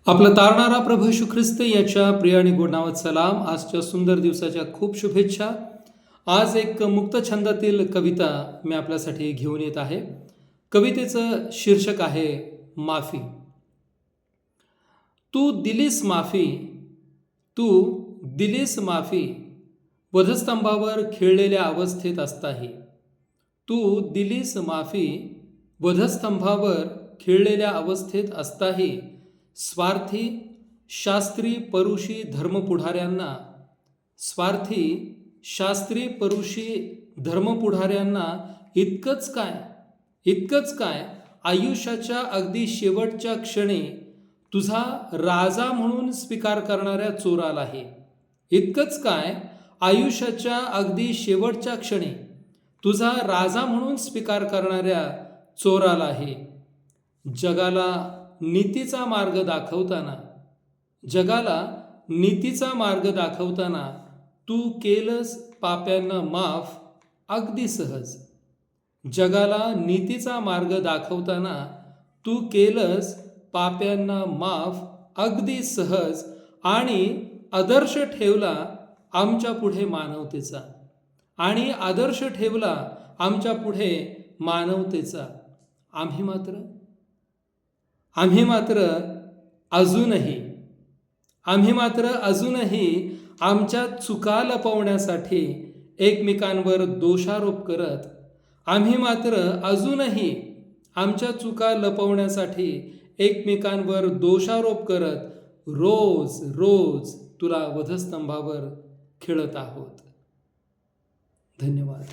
आपला तारणारा प्रभू येशू ख्रिस्त याच्या प्रिय आणि गोड नावात सलाम. आजच्या सुंदर दिवसाच्या खूप शुभेच्छा. आज एक मुक्त छंदातील कविता मी आपल्यासाठी घेऊन येत आहे. कवितेचं शीर्षक आहे माफी. तू दिलीस माफी, तू दिलीस माफी, वधस्तंभावर खिळलेल्या अवस्थेत असताही. तू दिलीस माफी, वधस्तंभावर खिळलेल्या अवस्थेत असताही. स्वार्थी शास्त्री परुषी धर्मपुढाऱ्यांना, स्वार्थी शास्त्री परुषी धर्मपुढाऱ्यांना इतकंच काय आयुष्याच्या अगदी शेवटच्या क्षणी तुझा राजा म्हणून स्वीकार करणाऱ्या चोरालाही, इतकंच काय आयुष्याच्या अगदी शेवटच्या क्षणी तुझा राजा म्हणून स्वीकार करणाऱ्या चोरालाही. जगाला नीतीचा मार्ग दाखवताना, जगाला नीतीचा मार्ग दाखवताना तू केलंस पाप्यांना माफ अगदी सहज. जगाला नीतीचा मार्ग दाखवताना तू केलंस पाप्यांना माफ अगदी सहज. आणि आदर्श ठेवला आमच्या पुढे मानवतेचा, आणि आदर्श ठेवला आमच्या पुढे मानवतेचा. आम्ही मात्र अजूनही आमच्या चुका लपवण्यासाठी एकमेकांवर दोषारोप करत, आम्ही मात्र अजूनही आमच्या चुका लपवण्यासाठी एकमेकांवर दोषारोप करत रोज तुला वधस्तंभावर खिळत आहोत. धन्यवाद.